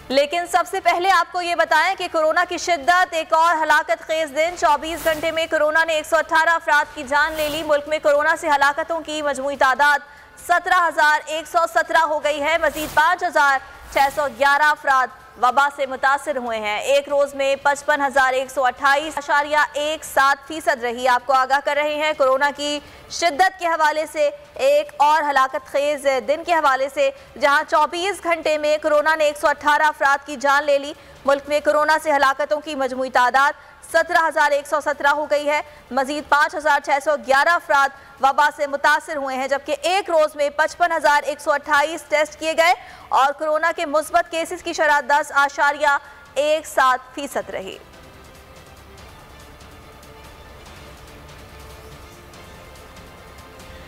लेकिन सबसे पहले आपको ये बताएं कि कोरोना की शिद्दत, एक और हलाकत खेज दिन। 24 घंटे में कोरोना ने 118 अफराद की जान ले ली। मुल्क में कोरोना से हलाकतों की मजमूई तादाद 17,117 हो गई है। मजीद 5,611 अफराद वबा से मुतासिर हुए हैं। एक रोज में 55,128.17% रही। आपको आगाह कर रहे हैं कोरोना की शिद्दत के हवाले से, एक और हलाकत खेज दिन के हवाले से, जहां 24 घंटे में कोरोना ने 118 अफराद की जान ले ली। मुल्क में कोरोना से हलाकतों की मजमूई तादाद 17,117 हो गई है। मजीद 5,611 अफराद वबा से मुतासिर हुए हैं, जबकि एक रोज में 55,128 टेस्ट किए गए और कोरोना के मुस्बत केसेस की शरह 10.17% रही।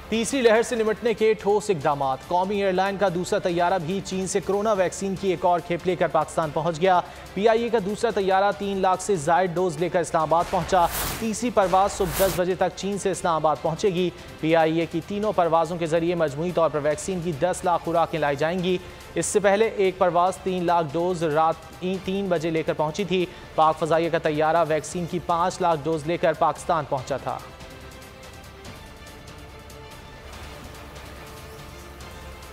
तीसरी लहर से निपटने के ठोस इकदाम। कौमी एयरलाइन का दूसरा तैयारा भी चीन से कोरोना वैक्सीन की एक और खेप लेकर पाकिस्तान पहुंच गया। PIA का दूसरा तैयारा 3 लाख से जायद डोज लेकर इस्लामाबाद पहुंचा। तीसरी परवाज सुबह 10 बजे तक चीन से इस्लामाबाद पहुंचेगी। PIA की तीनों परवाजों के जरिए मजमूई तौर पर वैक्सीन की 10 लाख खुराकें लाई जाएंगी। इससे पहले एक परवाज 3 लाख डोज रात 3 बजे लेकर पहुंची थी। पाक फ़ज़ाइया का तैयारा वैक्सीन की 5 लाख डोज लेकर पाकिस्तान पहुंचा था।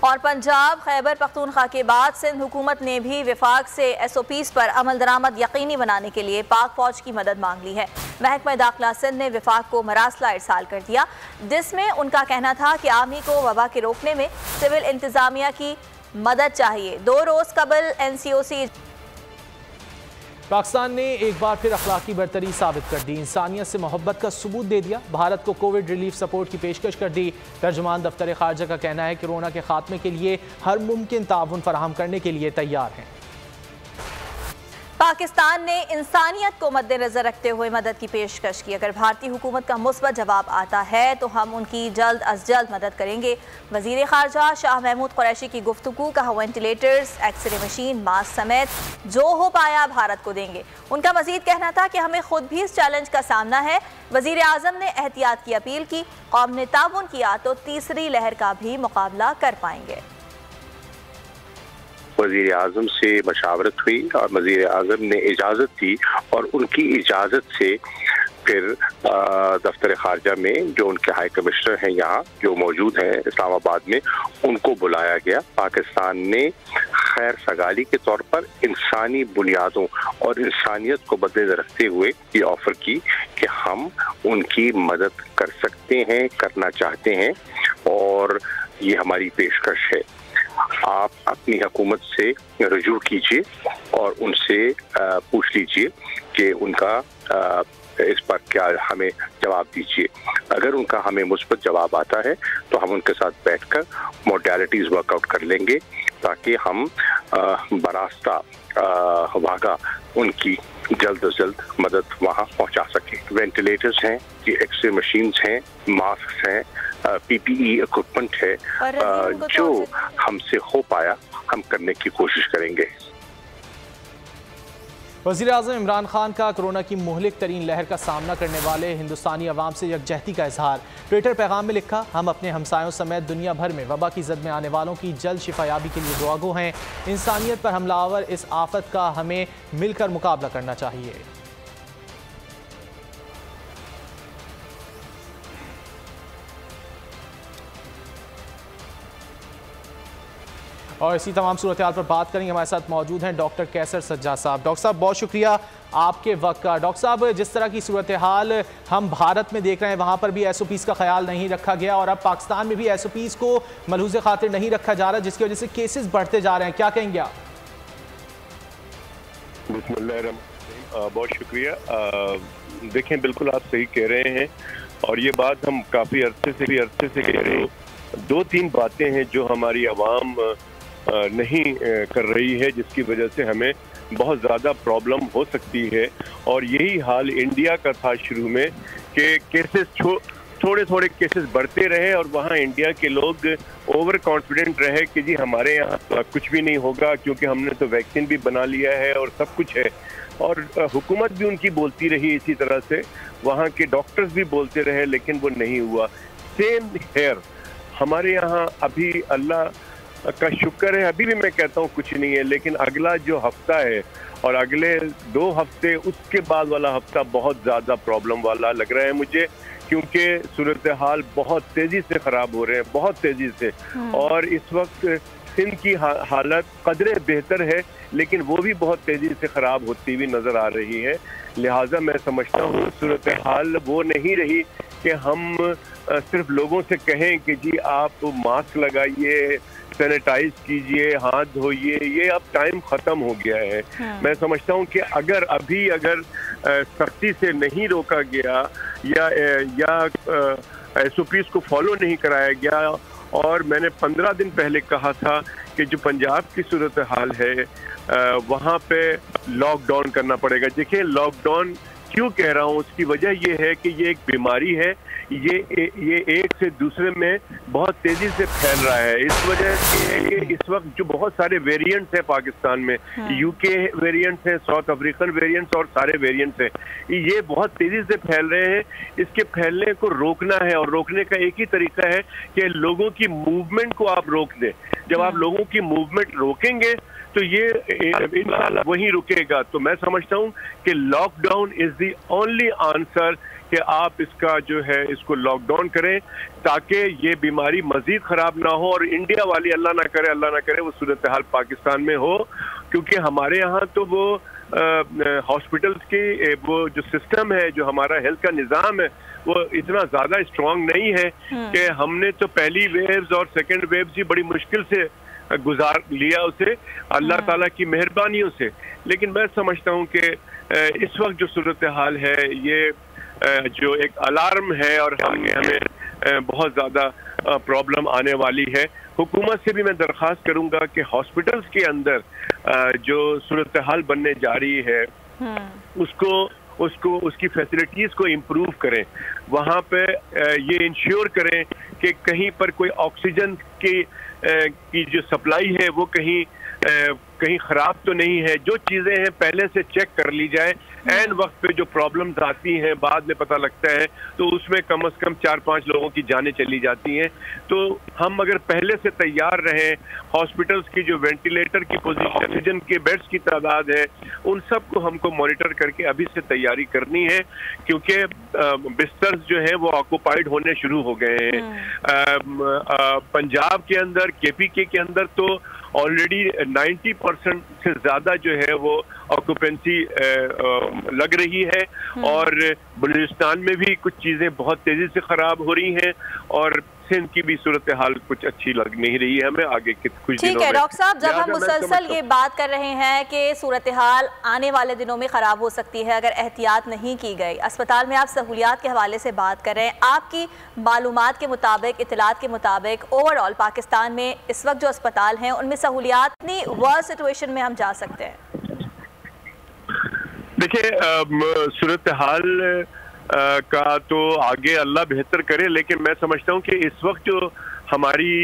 और पंजाब, खैबर पख्तूनख्वा के बाद सिंध हुकूमत ने भी विफाक से SOPs पर अमल दरामद यकीनी बनाने के लिए पाक फौज की मदद मांग ली है। महकमा दाखिला सिंध ने विफाक को मरासला इरसाल कर दिया, जिसमें उनका कहना था कि आर्मी को वबा के रोकने में सिविल इंतजामिया की मदद चाहिए। 2 रोज कबल NCOC पाकिस्तान ने एक बार फिर अखलाकी बरतरी साबित कर दी। इंसानियत से मोहब्बत का सबूत दे दिया। भारत को कोविड रिलीफ सपोर्ट की पेशकश कर दी। तर्जुमान दफ्तर खारजा का कहना है कि कोरोना के खात्मे के लिए हर मुमकिन ताउन फराहम करने के लिए तैयार हैं। पाकिस्तान ने इंसानियत को मद्देनजर रखते हुए मदद की पेशकश की। अगर भारतीय हुकूमत का मुस्बत जवाब आता है तो हम उनकी जल्द अज जल्द मदद करेंगे। वजीर खारजा शाह महमूद कुरैशी की गुफ्तगू, कहा वेंटिलेटर्स, एक्सरे मशीन, मास्क समेत जो हो पाया भारत को देंगे। उनका मजीद कहना था कि हमें खुद भी इस चैलेंज का सामना है। वजीर आजम ने एहतियात की अपील की। कौम ने ताउन किया तो तीसरी लहर का भी मुकाबला कर पाएंगे। वज़ीर आज़म से मशावरत हुई और वज़ीर आज़म ने इजाज़त दी और उनकी इजाज़त से फिर दफ्तर खारजा में जो उनके हाई कमिश्नर हैं यहाँ जो मौजूद हैं इस्लामाबाद में, उनको बुलाया गया। पाकिस्तान ने खैर सगाली के तौर पर इंसानी बुनियादों और इंसानियत को मद्देनजर रखते हुए ये ऑफ़र की कि हम उनकी मदद कर सकते हैं, करना चाहते हैं और ये हमारी पेशकश है। आप अपनी हुकूमत से रुजू कीजिए और उनसे पूछ लीजिए कि उनका इस पर क्या हमें जवाब दीजिए। अगर उनका हमें मुस्बत जवाब आता है तो हम उनके साथ बैठकर मॉडलिटीज़ वर्कआउट कर लेंगे ताकि हम बरास्ता वागा उनकी जल्द से जल्द मदद वहाँ पहुँचा सकें। वेंटिलेटर्स हैं, एक्सरे मशीन्स हैं, मास्क हैं, PPE इक्विपमेंट है, जो हमसे हो पाया हम करने की कोशिश करेंगे। वज़ीर आज़म इमरान खान का कोरोना की मुहलिक तरीन लहर का सामना करने वाले हिंदुस्तानी अवाम से यकजहती का इजहार। ट्विटर पैगाम में लिखा, हम अपने हमसायों समेत दुनिया भर में वबा की जद में आने वालों की जल्द शिफायाबी के लिए दुआगो हैं। इंसानियत पर हमलावर इस आफत का हमें मिलकर मुकाबला करना चाहिए। और इसी तमाम सूरत हाल पर बात करेंगे। हमारे साथ मौजूद हैं डॉक्टर कैसर सज्जाद साहब। डॉक्टर साहब बहुत शुक्रिया आपके वक्त का। डॉक्टर साहब, जिस तरह की सूरत हाल हम भारत में देख रहे हैं वहाँ पर भी SOPs का ख्याल नहीं रखा गया और अब पाकिस्तान में भी SOPs को मलहूज़ खातिर नहीं रखा जा रहा, जिसकी वजह से केसेस बढ़ते जा रहे हैं, क्या कहेंगे आप? बहुत शुक्रिया। देखें, बिल्कुल आप सही कह रहे हैं और ये बात हम काफ़ी अरसे से कह रहे हैं। 2-3 बातें हैं जो हमारी आवाम नहीं कर रही है, जिसकी वजह से हमें बहुत ज़्यादा प्रॉब्लम हो सकती है। और यही हाल इंडिया का था शुरू में कि केसेस थोड़े केसेस बढ़ते रहे और वहाँ इंडिया के लोग ओवर कॉन्फिडेंट रहे कि जी हमारे यहाँ कुछ भी नहीं होगा क्योंकि हमने तो वैक्सीन भी बना लिया है और सब कुछ है। और हुकूमत भी उनकी बोलती रही इसी तरह से, वहाँ के डॉक्टर्स भी बोलते रहे, लेकिन वो नहीं हुआ। सेम हेयर हमारे यहाँ अभी अल्लाह का शुक्र है, अभी भी मैं कहता हूँ कुछ नहीं है, लेकिन अगला जो हफ्ता है और अगले 2 हफ्ते उसके बाद वाला हफ्ता बहुत ज़्यादा प्रॉब्लम वाला लग रहा है मुझे, क्योंकि सूरत हाल बहुत तेज़ी से ख़राब हो रहे हैं, बहुत तेज़ी से। और इस वक्त सिंध की हालत कदरे बेहतर है, लेकिन वो भी बहुत तेज़ी से ख़राब होती हुई नज़र आ रही है। लिहाजा मैं समझता हूँ सूरत हाल वो नहीं रही कि हम सिर्फ लोगों से कहें कि जी आप मास्क लगाइए, सैनिटाइज कीजिए, हाथ धोइए, ये अब टाइम ख़त्म हो गया है। मैं समझता हूँ कि अगर सख्ती से नहीं रोका गया या SOPs को फॉलो नहीं कराया गया, और मैंने 15 दिन पहले कहा था कि जो पंजाब की सूरत हाल है वहाँ पे लॉकडाउन करना पड़ेगा। देखिए, लॉकडाउन क्यों कह रहा हूँ, उसकी वजह ये है कि ये एक बीमारी है, ये एक से दूसरे में बहुत तेजी से फैल रहा है। इस वजह से कि इस वक्त जो बहुत सारे वेरिएंट्स हैं पाकिस्तान में, UK वेरिएंट्स हैं, साउथ अफ्रीकन वेरिएंट्स और सारे वेरिएंट्स हैं, ये बहुत तेजी से फैल रहे हैं। इसके फैलने को रोकना है, और रोकने का एक ही तरीका है कि लोगों की मूवमेंट को आप रोक दें। जब आप लोगों की मूवमेंट रोकेंगे तो ये इंशाल्लाह वहीं रुकेगा। तो मैं समझता हूँ कि lockdown is the only answer, कि आप इसका जो है इसको लॉकडाउन करें ताकि ये बीमारी मजीद ख़राब ना हो, और इंडिया वाली अल्लाह ना करे वो सूरत हाल पाकिस्तान में हो। क्योंकि हमारे यहाँ तो वो हॉस्पिटल्स की वो जो सिस्टम है, जो हमारा हेल्थ का निज़ाम है, वो इतना ज़्यादा स्ट्रॉन्ग नहीं है कि हमने तो पहली वेव्स और सेकेंड वेव्स ही बड़ी मुश्किल से गुजार लिया उसे, अल्लाह ताला की मेहरबानियों से। लेकिन मैं समझता हूँ कि इस वक्त जो सूरत हाल है ये जो एक अलार्म है, और हमें बहुत ज़्यादा प्रॉब्लम आने वाली है। हुकूमत से भी मैं दरख्वास्त करूँगा कि हॉस्पिटल्स के अंदर जो सूरत हाल बनने जा रही है उसकी फैसिलिटीज़ को इम्प्रूव करें। वहाँ पे ये इंश्योर करें कि कहीं पर कोई ऑक्सीजन की जो सप्लाई है वो कहीं ख़राब तो नहीं है। जो चीज़ें हैं पहले से चेक कर ली जाए। एन वक्त पे जो प्रॉब्लम्स आती हैं बाद में पता लगता है, तो उसमें कम से कम 4-5 लोगों की जानें चली जाती हैं। तो हम अगर पहले से तैयार रहें, हॉस्पिटल्स की जो वेंटिलेटर की पोजीशन, ऑक्सीजन के बेड्स की तादाद है, उन सब को हमको मॉनिटर करके अभी से तैयारी करनी है, क्योंकि बिस्तर जो हैं वो ऑक्यूपाइड होने शुरू हो गए हैं। पंजाब के अंदर, KPK के अंदर तो ऑलरेडी 90% से ज़्यादा जो है वो ऑक्यूपेंसी लग रही है, और बलूचिस्तान में भी कुछ चीज़ें बहुत तेज़ी से ख़राब हो रही हैं, और सिंध की भी सूरत हाल कुछ अच्छी लग नहीं रही है हमें आगे कुछ दिनों में। ठीक है डॉक्टर साहब, जब हम मुसलसल ये बात कर रहे हैं कि सूरत हाल आने वाले दिनों में ख़राब हो सकती है अगर एहतियात नहीं की गई, अस्पताल में आप सहूलियात के हवाले से बात कर रहे हैं, आपकी मालूमात के मुताबिक, इतलात के मुताबिक ओवरऑल पाकिस्तान में इस वक्त जो अस्पताल हैं उनमें सहूलियात इतनी वर्स्ट सिचुएशन में हम जा सकते हैं? देखिए, सूरत हाल का तो आगे अल्लाह बेहतर करे, लेकिन मैं समझता हूँ कि इस वक्त जो हमारी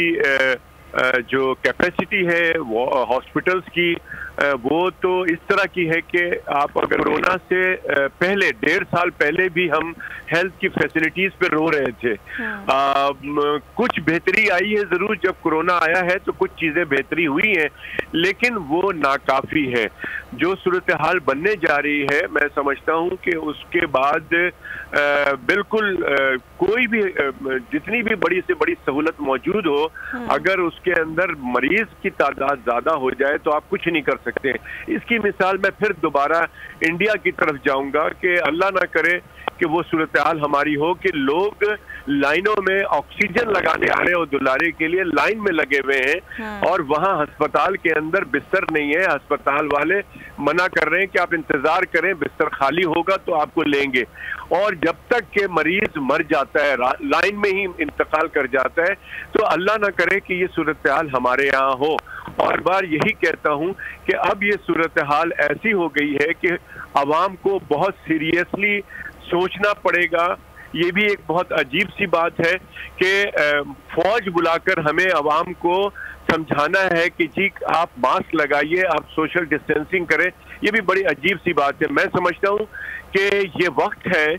जो कैपेसिटी है वो हॉस्पिटल्स की, वो तो इस तरह की है कि आप अगर कोरोना से पहले 1.5 साल पहले भी हम हेल्थ की फैसिलिटीज़ पे रो रहे थे। कुछ बेहतरी आई है ज़रूर, जब कोरोना आया है तो कुछ चीज़ें बेहतरी हुई हैं, लेकिन वो नाकाफ़ी है। जो सूरत हाल बनने जा रही है, मैं समझता हूँ कि उसके बाद बिल्कुल कोई भी जितनी भी बड़ी से बड़ी सहूलत मौजूद हो, अगर उसके अंदर मरीज की तादाद ज़्यादा हो जाए तो आप कुछ नहीं कर सकते। इसकी मिसाल मैं फिर दोबारा इंडिया की तरफ जाऊंगा कि अल्लाह ना करे कि वो सूरत हाल हमारी हो कि लोग लाइनों में ऑक्सीजन लगाने आ रहे हैं और दुलारे के लिए लाइन में लगे हुए हैं, और वहाँ अस्पताल के अंदर बिस्तर नहीं है। अस्पताल वाले मना कर रहे हैं कि आप इंतजार करें, बिस्तर खाली होगा तो आपको लेंगे, और जब तक के मरीज मर जाता है, लाइन में ही इंतकाल कर जाता है। तो अल्लाह ना करे कि ये सूरत हाल हमारे यहाँ हो। और बार यही कहता हूँ कि अब ये सूरत हाल ऐसी हो गई है कि आवाम को बहुत सीरियसली सोचना पड़ेगा। ये भी एक बहुत अजीब सी बात है कि फौज बुलाकर हमें आवाम को समझाना है कि जी आप मास्क लगाइए, आप सोशल डिस्टेंसिंग करें। ये भी बड़ी अजीब सी बात है। मैं समझता हूँ कि ये वक्त है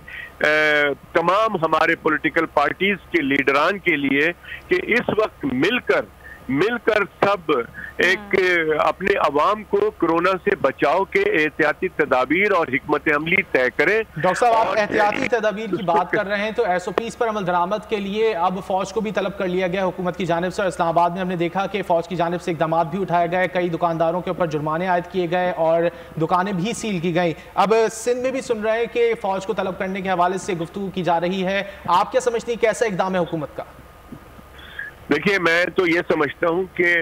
तमाम हमारे पॉलिटिकल पार्टीज के लीडरान के लिए कि इस वक्त मिलकर मिलकर सब एक अपने अवाम को कोरोना से बचाव के एहतियाती तदाबीर और हिकमत अमली तय करें। डॉक्टर साहब, आप एहतियाती तदाबीर की बात कर रहे हैं तो SOPs पर अमल दरामद के लिए अब फौज को भी तलब कर लिया गया हुकूमत की जानिब से। और इस्लामाबाद में हमने देखा कि फौज की जानिब से इकदाम भी उठाए गए, कई दुकानदारों के ऊपर जुर्माने आयद किए गए और दुकानें भी सील की गई। अब सिंध में भी सुन रहे हैं कि फौज को तलब करने के हवाले से गुफ्तगू की जा रही है। आप क्या समझती हैं, कैसा इकदाम है हुकूमत का? देखिए, मैं तो ये समझता हूँ कि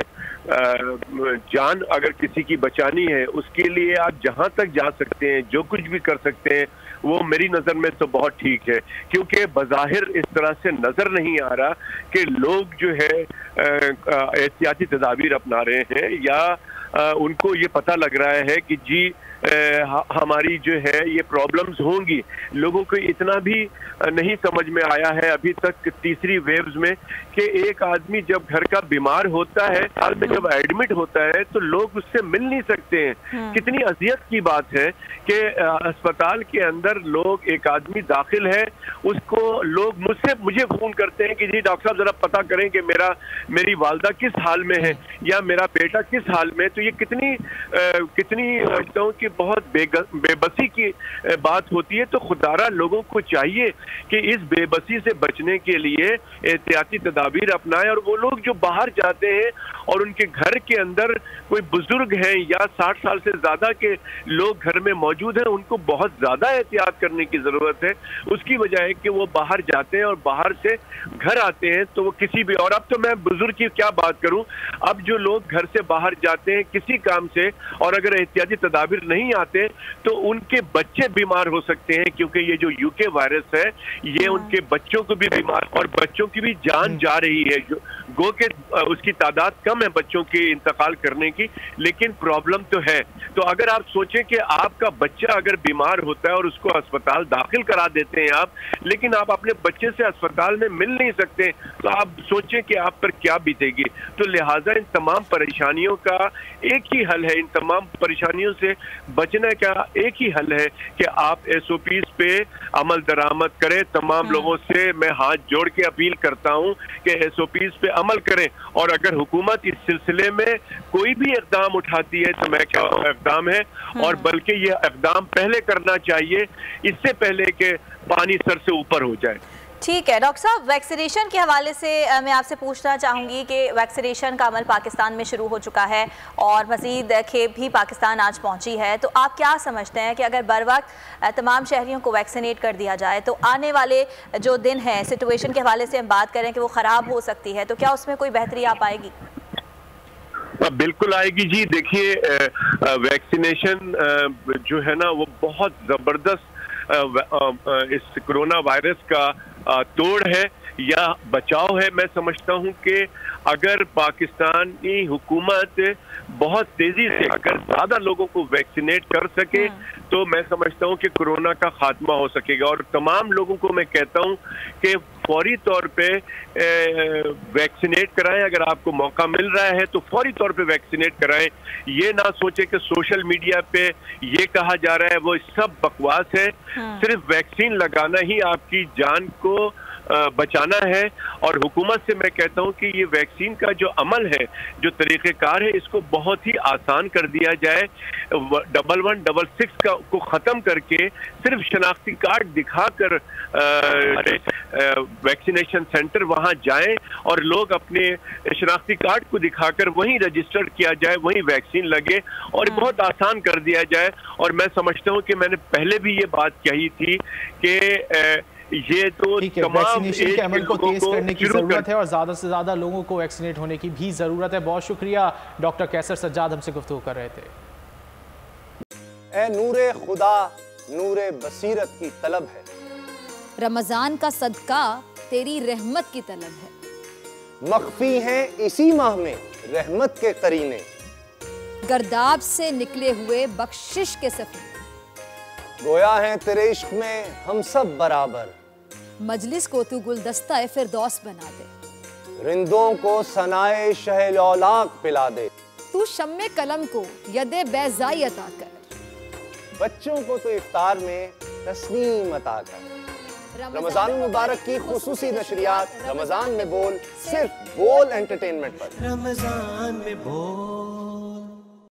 जान अगर किसी की बचानी है उसके लिए आप जहां तक जा सकते हैं, जो कुछ भी कर सकते हैं, वो मेरी नज़र में तो बहुत ठीक है। क्योंकि बज़ाहिर इस तरह से नज़र नहीं आ रहा कि लोग जो है एहतियाती तदाबीर अपना रहे हैं या उनको ये पता लग रहा है कि जी हमारी जो है ये प्रॉब्लम्स होंगी। लोगों को इतना भी नहीं समझ में आया है अभी तक तीसरी वेव्स में कि एक आदमी जब घर का बीमार होता है, हाल में जब एडमिट होता है तो लोग उससे मिल नहीं सकते हैं। कितनी अजियत की बात है कि अस्पताल के अंदर लोग, एक आदमी दाखिल है, उसको लोग मुझे फोन करते हैं कि जी डॉक्टर साहब जरा पता करें कि मेरी वालदा किस हाल में है या मेरा बेटा किस हाल में। तो ये कितनी समझता हूँ कि बहुत बेबसी की बात होती है। तो खुदारा लोगों को चाहिए कि इस बेबसी से बचने के लिए एहतियाती तदाबीर अपनाएं। और वो लोग जो बाहर जाते हैं और उनके घर के अंदर कोई बुजुर्ग हैं या 60 साल से ज्यादा के लोग घर में मौजूद हैं, उनको बहुत ज्यादा एहतियात करने की जरूरत है। उसकी वजह है कि वो बाहर जाते हैं और बाहर से घर आते हैं तो वो किसी भी, और अब तो मैं बुजुर्ग की क्या बात करूं, अब जो लोग घर से बाहर जाते हैं किसी काम से और अगर एहतियाती तदाबीर नहीं आते तो उनके बच्चे बीमार हो सकते हैं। क्योंकि ये जो यूके वायरस है ये उनके बच्चों को भी बीमार, और बच्चों की भी जान जा रही है। जो गो के उसकी तादाद कम है बच्चों के इंतकाल करने की, लेकिन प्रॉब्लम तो है। तो अगर आप सोचें कि आपका बच्चा अगर बीमार होता है और उसको अस्पताल दाखिल करा देते हैं आप, लेकिन आप अपने बच्चे से अस्पताल में मिल नहीं सकते, तो आप सोचें कि आप पर क्या बीतेगी। तो लिहाजा इन तमाम परेशानियों का एक ही हल है, इन तमाम परेशानियों से बचने का एक ही हल है कि आप SOPs पे अमल दरामद करें। तमाम लोगों से मैं हाथ जोड़ के अपील करता हूं कि SOPs पे अमल करें। और अगर हुकूमत इस सिलसिले में कोई भी इक़दाम उठाती है तो मैं कहता हूं इक़दाम है, और बल्कि ये इक़दाम पहले करना चाहिए, इससे पहले कि पानी सर से ऊपर हो जाए। ठीक है डॉक्टर साहब, वैक्सीनेशन के हवाले से मैं आपसे पूछना चाहूँगी कि वैक्सीनेशन का अमल पाकिस्तान में शुरू हो चुका है और मज़ीद खेप भी पाकिस्तान आज पहुँची है, तो आप क्या समझते हैं कि अगर बर वक्त तमाम शहरियों को वैक्सीनेट कर दिया जाए तो आने वाले जो दिन हैं, सिचुएशन के हवाले से हम बात करें कि वो ख़राब हो सकती है, तो क्या उसमें कोई बेहतरी आ पाएगी? बिल्कुल आएगी जी। देखिए, वैक्सीनेशन जो है ना वो बहुत ज़बरदस्त इस कोरोना वायरस का तोड़ है या बचाव है। मैं समझता हूं कि अगर पाकिस्तानी हुकूमत बहुत तेजी से अगर ज्यादा लोगों को वैक्सीनेट कर सके तो मैं समझता हूं कि कोरोना का खात्मा हो सकेगा। और तमाम लोगों को मैं कहता हूं कि फौरी तौर पे वैक्सीनेट कराएं। अगर आपको मौका मिल रहा है तो फौरी तौर पे वैक्सीनेट कराएं। ये ना सोचे कि सोशल मीडिया पे ये कहा जा रहा है, वो सब बकवास है। सिर्फ वैक्सीन लगाना ही आपकी जान को बचाना है। और हुकूमत से मैं कहता हूं कि ये वैक्सीन का जो अमल है, जो तरीक़ेकार है, इसको बहुत ही आसान कर दिया जाए। 1166 को ख़त्म करके सिर्फ शनाख्ती कार्ड दिखाकर वैक्सीनेशन सेंटर वहां जाएं और लोग अपने शनाख्ती कार्ड को दिखाकर वहीं रजिस्टर किया जाए, वहीं वैक्सीन लगे और बहुत आसान कर दिया जाए। और मैं समझता हूं कि मैंने पहले भी ये बात कही थी कि ये तो वैक्सीनेशन के अमल को तेज करने की जरूरत है और ज्यादा से ज्यादा लोगों को वैक्सीनेट होने की भी जरूरत है। बहुत शुक्रिया डॉक्टर कैसर सज्जाद हमसे गुफ्तगू कर रहे थे। ए नूरे खुदा नूरे बसीरत की तलब है, रमजान का सदका तेरी रहमत की तलब है। मख्फी हैं इसी माह में रहमत के करीने, गर्दाब से निकले हुए बख्शिश के सफीने, गोया है तेरे इश्क में हम सब बराबर, मजलिस को तू गुलदस्ता फिरदौस बना दे, रिंदों को सनाए शहल औलाक पिला दे, तू शम्मे कलम को यदे बैज़ाई अता कर, बच्चों को तो इफ्तार में तस्नीम अता कर, रमजान मुबारक की खुसूसी नशरियात रमजान में बोल, सिर्फ बोल एंटरटेनमेंट पर। रमजान में बोल।